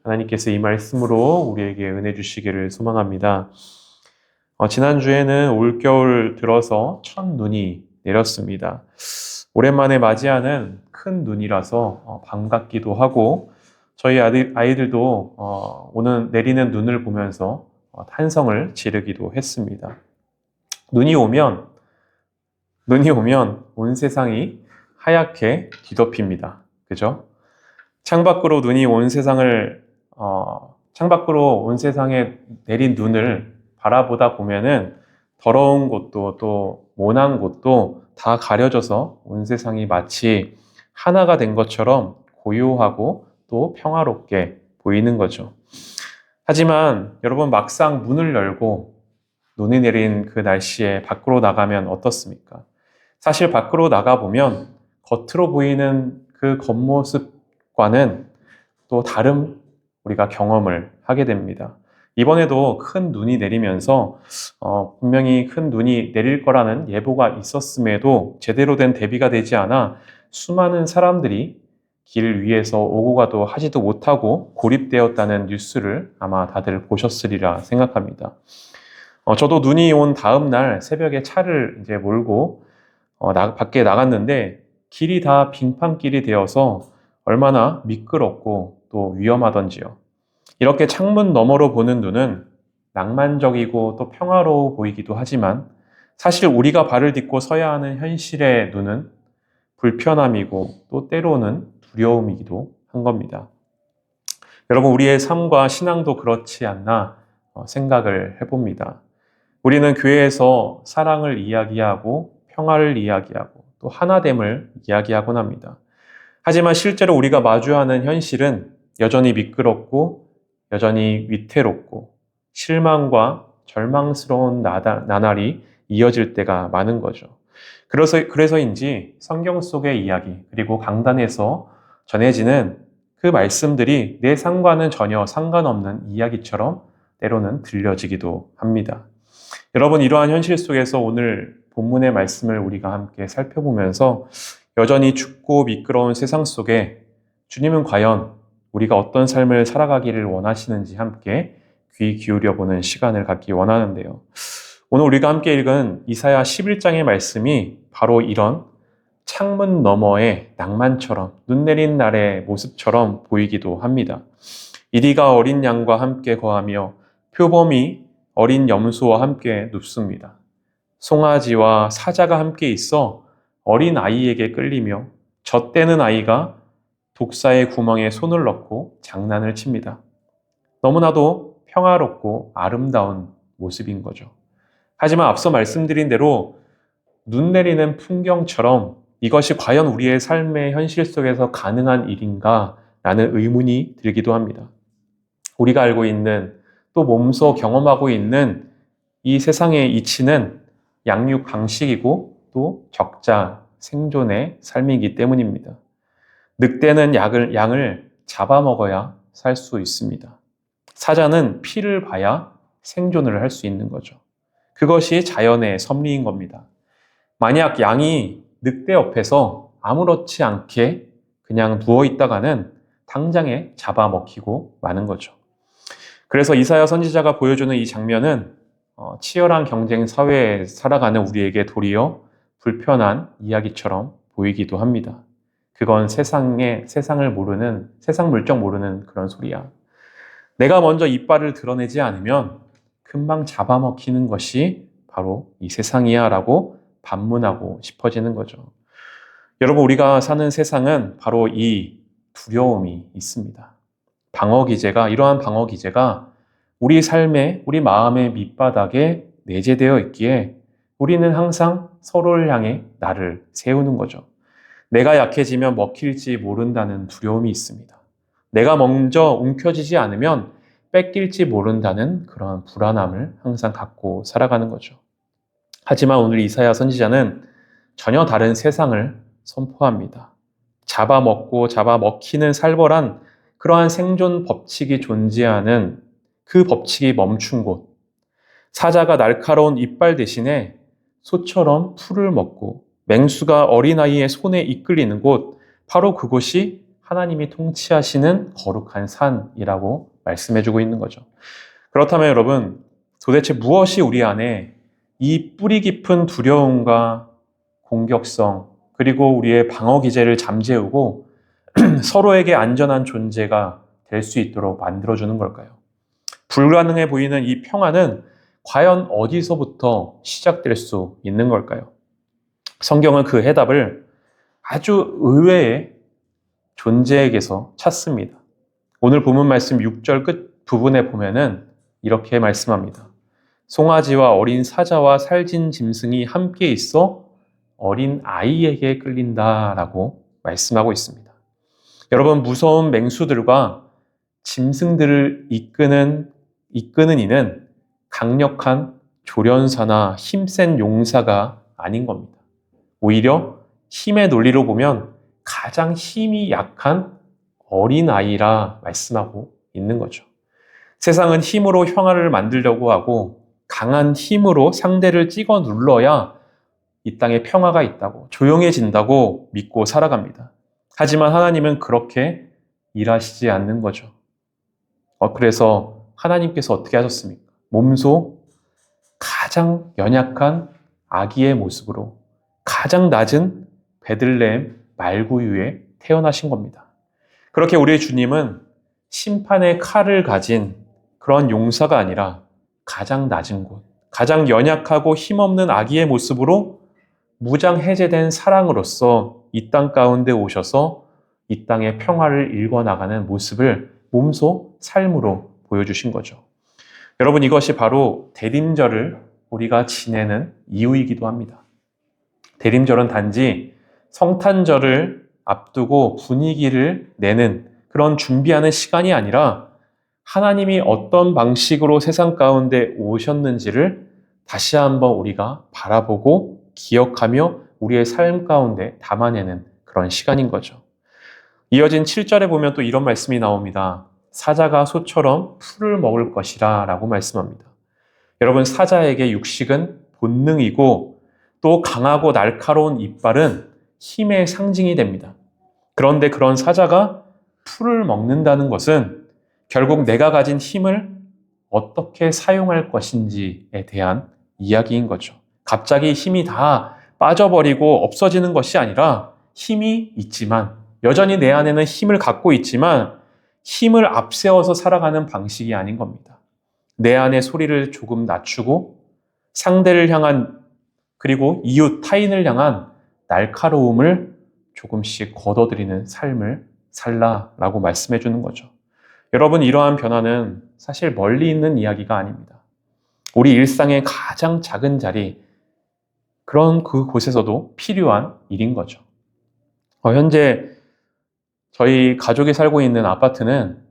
하나님께서 이 말씀으로 우리에게 은혜 주시기를 소망합니다. 지난주에는 올겨울 들어서 첫 눈이 내렸습니다. 오랜만에 맞이하는 큰 눈이라서 반갑기도 하고 저희 아이들도 오늘 내리는 눈을 보면서 탄성을 지르기도 했습니다. 눈이 오면 온 세상이 하얗게 뒤덮입니다. 그죠? 창밖으로 온 세상에 내린 눈을 바라보다 보면은 더러운 곳도 또 모난 곳도 다 가려져서 온 세상이 마치 하나가 된 것처럼 고요하고 또 평화롭게 보이는 거죠. 하지만 여러분 막상 문을 열고 눈이 내린 그 날씨에 밖으로 나가면 어떻습니까? 사실 밖으로 나가보면 겉으로 보이는 그 겉모습과는 또 다른 우리가 경험을 하게 됩니다. 이번에도 큰 눈이 내리면서 분명히 큰 눈이 내릴 거라는 예보가 있었음에도 제대로 된 대비가 되지 않아 수많은 사람들이 길 위에서 오고 가도 하지도 못하고 고립되었다는 뉴스를 아마 다들 보셨으리라 생각합니다. 저도 눈이 온 다음 날 새벽에 차를 이제 몰고 밖에 나갔는데 길이 다 빙판길이 되어서 얼마나 미끄럽고 또 위험하던지요. 이렇게 창문 너머로 보는 눈은 낭만적이고 또 평화로워 보이기도 하지만 사실 우리가 발을 딛고 서야 하는 현실의 눈은 불편함이고 또 때로는 두려움이기도 한 겁니다. 여러분, 우리의 삶과 신앙도 그렇지 않나 생각을 해봅니다. 우리는 교회에서 사랑을 이야기하고 평화를 이야기하고 또 하나됨을 이야기하곤 합니다. 하지만 실제로 우리가 마주하는 현실은 여전히 미끄럽고 여전히 위태롭고 실망과 절망스러운 나날이 이어질 때가 많은 거죠. 그래서인지 성경 속의 이야기 그리고 강단에서 전해지는 그 말씀들이 내 삶과는 전혀 상관없는 이야기처럼 때로는 들려지기도 합니다. 여러분, 이러한 현실 속에서 오늘 본문의 말씀을 우리가 함께 살펴보면서 여전히 춥고 미끄러운 세상 속에 주님은 과연 우리가 어떤 삶을 살아가기를 원하시는지 함께 귀 기울여보는 시간을 갖기 원하는데요. 오늘 우리가 함께 읽은 이사야 11장의 말씀이 바로 이런 창문 너머의 낭만처럼 눈 내린 날의 모습처럼 보이기도 합니다. 이리가 어린 양과 함께 거하며 표범이 어린 염소와 함께 눕습니다. 송아지와 사자가 함께 있어 어린 아이에게 끌리며 젖대는 아이가 독사의 구멍에 손을 넣고 장난을 칩니다. 너무나도 평화롭고 아름다운 모습인 거죠. 하지만 앞서 말씀드린 대로 눈 내리는 풍경처럼 이것이 과연 우리의 삶의 현실 속에서 가능한 일인가? 라는 의문이 들기도 합니다. 우리가 알고 있는 또 몸소 경험하고 있는 이 세상의 이치는 양육 방식이고 또 적자 생존의 삶이기 때문입니다. 늑대는 양을 잡아먹어야 살 수 있습니다. 사자는 피를 봐야 생존을 할 수 있는 거죠. 그것이 자연의 섭리인 겁니다. 만약 양이 늑대 옆에서 아무렇지 않게 그냥 누워있다가는 당장에 잡아먹히고 마는 거죠. 그래서 이사야 선지자가 보여주는 이 장면은 치열한 경쟁 사회에 살아가는 우리에게 도리어 불편한 이야기처럼 보이기도 합니다. 그건 세상 물정 모르는 그런 소리야. 내가 먼저 이빨을 드러내지 않으면 금방 잡아먹히는 것이 바로 이 세상이야 라고 반문하고 싶어지는 거죠. 여러분, 우리가 사는 세상은 바로 이 두려움이 있습니다. 이러한 방어 기제가 우리 삶의, 우리 마음의 밑바닥에 내재되어 있기에 우리는 항상 서로를 향해 나를 세우는 거죠. 내가 약해지면 먹힐지 모른다는 두려움이 있습니다. 내가 먼저 움켜쥐지 않으면 뺏길지 모른다는 그런 불안함을 항상 갖고 살아가는 거죠. 하지만 오늘 이사야 선지자는 전혀 다른 세상을 선포합니다. 잡아먹고 잡아먹히는 살벌한 그러한 생존 법칙이 존재하는 그 법칙이 멈춘 곳, 사자가 날카로운 이빨 대신에 소처럼 풀을 먹고 맹수가 어린아이의 손에 이끌리는 곳, 바로 그곳이 하나님이 통치하시는 거룩한 산이라고 말씀해주고 있는 거죠. 그렇다면 여러분, 도대체 무엇이 우리 안에 이 뿌리 깊은 두려움과 공격성, 그리고 우리의 방어 기제를 잠재우고 서로에게 안전한 존재가 될 수 있도록 만들어주는 걸까요? 불가능해 보이는 이 평화는 과연 어디서부터 시작될 수 있는 걸까요? 성경은 그 해답을 아주 의외의 존재에게서 찾습니다. 오늘 본문 말씀 6절 끝 부분에 보면은 이렇게 말씀합니다. 송아지와 어린 사자와 살진 짐승이 함께 있어 어린 아이에게 끌린다라고 말씀하고 있습니다. 여러분, 무서운 맹수들과 짐승들을 이끄는 이는 강력한 조련사나 힘센 용사가 아닌 겁니다. 오히려 힘의 논리로 보면 가장 힘이 약한 어린아이라 말씀하고 있는 거죠. 세상은 힘으로 평화를 만들려고 하고 강한 힘으로 상대를 찍어 눌러야 이 땅에 평화가 있다고, 조용해진다고 믿고 살아갑니다. 하지만 하나님은 그렇게 일하시지 않는 거죠. 그래서 하나님께서 어떻게 하셨습니까? 몸소 가장 연약한 아기의 모습으로 가장 낮은 베들레헴 말구유에 태어나신 겁니다. 그렇게 우리의 주님은 심판의 칼을 가진 그런 용사가 아니라 가장 낮은 곳, 가장 연약하고 힘없는 아기의 모습으로 무장 해제된 사랑으로서 이 땅 가운데 오셔서 이 땅의 평화를 일궈나가는 모습을 몸소 삶으로 보여주신 거죠. 여러분, 이것이 바로 대림절을 우리가 지내는 이유이기도 합니다. 대림절은 단지 성탄절을 앞두고 분위기를 내는 그런 준비하는 시간이 아니라 하나님이 어떤 방식으로 세상 가운데 오셨는지를 다시 한번 우리가 바라보고 기억하며 우리의 삶 가운데 담아내는 그런 시간인 거죠. 이어진 7절에 보면 또 이런 말씀이 나옵니다. 사자가 소처럼 풀을 먹을 것이라 라고 말씀합니다. 여러분, 사자에게 육식은 본능이고 또 강하고 날카로운 이빨은 힘의 상징이 됩니다. 그런데 그런 사자가 풀을 먹는다는 것은 결국 내가 가진 힘을 어떻게 사용할 것인지에 대한 이야기인 거죠. 갑자기 힘이 다 빠져버리고 없어지는 것이 아니라 힘이 있지만, 여전히 내 안에는 힘을 갖고 있지만 힘을 앞세워서 살아가는 방식이 아닌 겁니다. 내 안의 소리를 조금 낮추고 상대를 향한, 그리고 이웃 타인을 향한 날카로움을 조금씩 걷어들이는 삶을 살라라고 말씀해 주는 거죠. 여러분, 이러한 변화는 사실 멀리 있는 이야기가 아닙니다. 우리 일상의 가장 작은 자리, 그런 그곳에서도 필요한 일인 거죠. 현재 저희 가족이 살고 있는 아파트는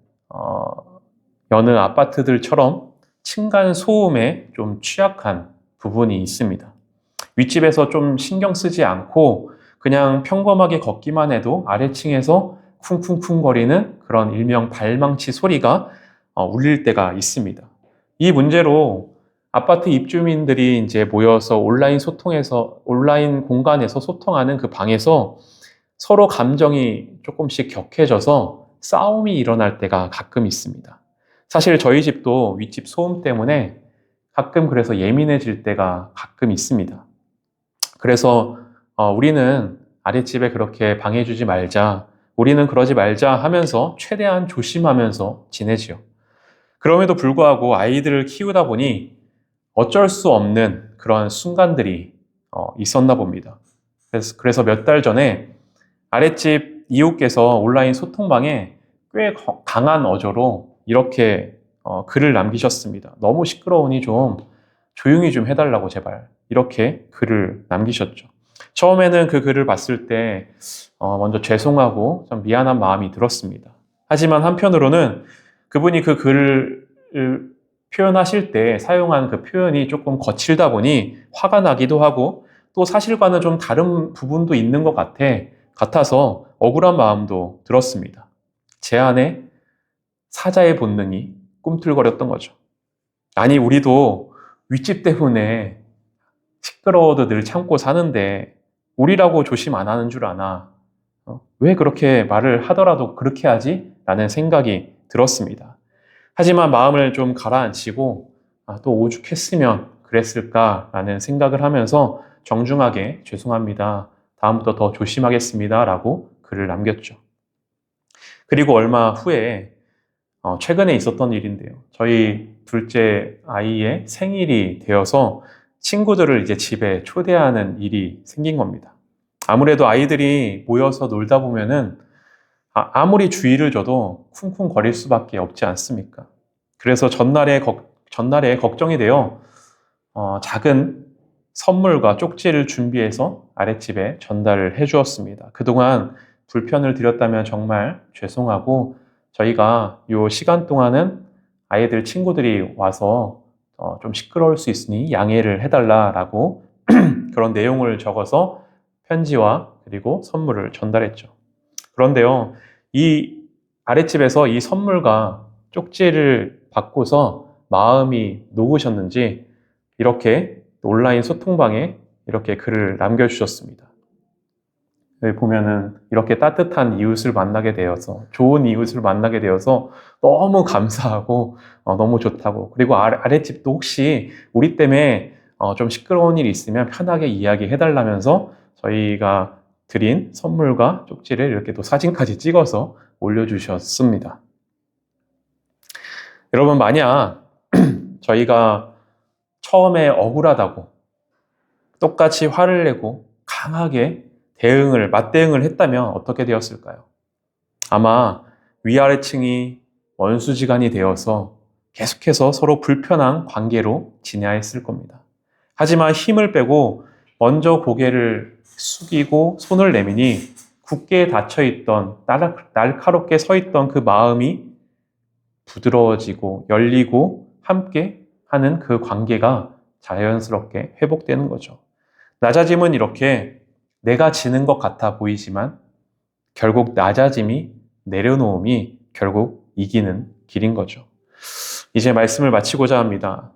여느 아파트들처럼 층간 소음에 좀 취약한 부분이 있습니다. 윗집에서 좀 신경 쓰지 않고 그냥 평범하게 걷기만 해도 아래층에서 쿵쿵쿵 거리는 그런 일명 발망치 소리가 울릴 때가 있습니다. 이 문제로 아파트 입주민들이 이제 모여서 온라인 공간에서 소통하는 그 방에서 서로 감정이 조금씩 격해져서 싸움이 일어날 때가 가끔 있습니다. 사실 저희 집도 윗집 소음 때문에 가끔 그래서 예민해질 때가 가끔 있습니다. 그래서 우리는 아랫집에 그렇게 방해주지 말자, 우리는 그러지 말자 하면서 최대한 조심하면서 지내지요. 그럼에도 불구하고 아이들을 키우다 보니 어쩔 수 없는 그런 순간들이 있었나 봅니다. 그래서 몇 달 전에 아랫집 이웃께서 온라인 소통방에 꽤 강한 어조로 이렇게 글을 남기셨습니다. 너무 시끄러우니 좀 조용히 좀 해달라고 제발, 이렇게 글을 남기셨죠. 처음에는 그 글을 봤을 때 먼저 죄송하고 좀 미안한 마음이 들었습니다. 하지만 한편으로는 그분이 그 글을 표현하실 때 사용한 그 표현이 조금 거칠다 보니 화가 나기도 하고 또 사실과는 좀 다른 부분도 있는 것 같아서 억울한 마음도 들었습니다. 제 안에 사자의 본능이 꿈틀거렸던 거죠. 아니, 우리도 윗집 때문에 시끄러워도 늘 참고 사는데 우리라고 조심 안 하는 줄 아나? 왜 그렇게 말을 하더라도 그렇게 하지? 라는 생각이 들었습니다. 하지만 마음을 좀 가라앉히고 또 오죽했으면 그랬을까라는 생각을 하면서 정중하게 죄송합니다. 다음부터 더 조심하겠습니다. 라고 글을 남겼죠. 그리고 얼마 후에 최근에 있었던 일인데요. 저희 둘째 아이의 생일이 되어서 친구들을 이제 집에 초대하는 일이 생긴 겁니다. 아무래도 아이들이 모여서 놀다 보면은 아무리 주의를 줘도 쿵쿵거릴 수밖에 없지 않습니까? 그래서 전날에 걱정이 되어 작은 선물과 쪽지를 준비해서 아랫집에 전달을 해 주었습니다. 그동안 불편을 드렸다면 정말 죄송하고 저희가 이 시간 동안은 아이들 친구들이 와서 좀 시끄러울 수 있으니 양해를 해달라라고 그런 내용을 적어서 편지와 그리고 선물을 전달했죠. 그런데요, 이 아랫집에서 이 선물과 쪽지를 받고서 마음이 녹으셨는지 이렇게 온라인 소통방에 이렇게 글을 남겨주셨습니다. 여기 보면은 이렇게 따뜻한 이웃을 만나게 되어서, 좋은 이웃을 만나게 되어서 너무 감사하고 너무 좋다고. 그리고 아랫집도 혹시 우리 때문에 좀 시끄러운 일이 있으면 편하게 이야기해달라면서 저희가 드린 선물과 쪽지를 이렇게 또 사진까지 찍어서 올려주셨습니다. 여러분, 만약 저희가 처음에 억울하다고 똑같이 화를 내고 강하게 맞대응을 했다면 어떻게 되었을까요? 아마 위아래층이 원수지간이 되어서 계속해서 서로 불편한 관계로 지내했을 겁니다. 하지만 힘을 빼고 먼저 고개를 숙이고 손을 내미니 굳게 닫혀있던, 날카롭게 서있던 그 마음이 부드러워지고 열리고 함께 하는 그 관계가 자연스럽게 회복되는 거죠. 낮아짐은 이렇게 내가 지는 것 같아 보이지만 결국 낮아짐이, 내려놓음이 결국 이기는 길인 거죠. 이제 말씀을 마치고자 합니다.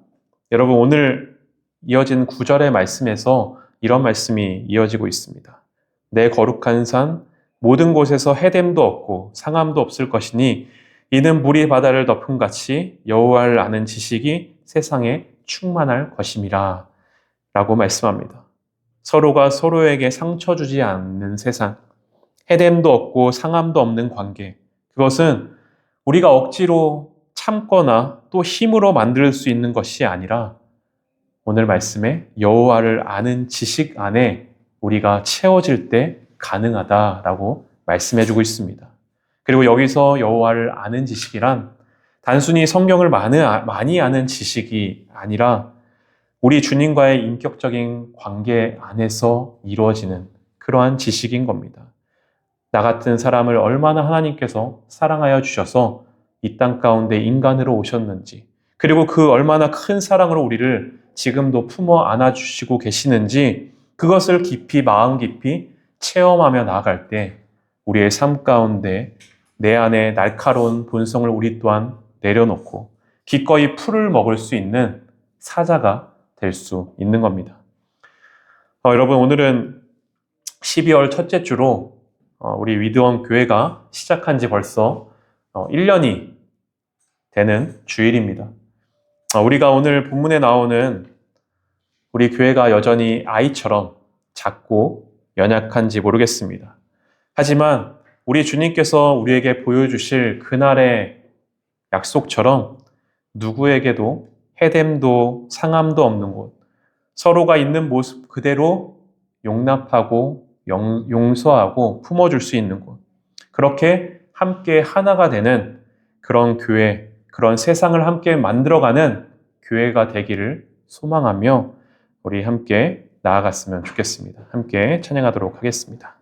여러분, 오늘 이어진 9절의 말씀에서 이런 말씀이 이어지고 있습니다. 내 거룩한 산 모든 곳에서 해됨도 없고 상함도 없을 것이니 이는 물이 바다를 덮음같이 여호와를 아는 지식이 세상에 충만할 것임이라 라고 말씀합니다. 서로가 서로에게 상처 주지 않는 세상, 해됨도 없고 상함도 없는 관계, 그것은 우리가 억지로 참거나 또 힘으로 만들 수 있는 것이 아니라 오늘 말씀에 여호와를 아는 지식 안에 우리가 채워질 때 가능하다라고 말씀해주고 있습니다. 그리고 여기서 여호와를 아는 지식이란 단순히 성경을 많이 아는 지식이 아니라 우리 주님과의 인격적인 관계 안에서 이루어지는 그러한 지식인 겁니다. 나 같은 사람을 얼마나 하나님께서 사랑하여 주셔서 이 땅 가운데 인간으로 오셨는지, 그리고 그 얼마나 큰 사랑으로 우리를 지금도 품어 안아주시고 계시는지 그것을 마음 깊이 체험하며 나아갈 때 우리의 삶 가운데 내 안에 날카로운 본성을 우리 또한 내려놓고 기꺼이 풀을 먹을 수 있는 사자가 될 수 있는 겁니다. 여러분, 오늘은 12월 첫째 주로 우리 위드원 교회가 시작한 지 벌써 1년이 되는 주일입니다. 우리가 오늘 본문에 나오는 우리 교회가 여전히 아이처럼 작고 연약한지 모르겠습니다. 하지만 우리 주님께서 우리에게 보여주실 그날의 약속처럼 누구에게도 해됨도 상함도 없는 곳, 서로가 있는 모습 그대로 용납하고 용서하고 품어줄 수 있는 곳, 그렇게 함께 하나가 되는 그런 교회, 그런 세상을 함께 만들어가는 교회가 되기를 소망하며 우리 함께 나아갔으면 좋겠습니다. 함께 찬양하도록 하겠습니다.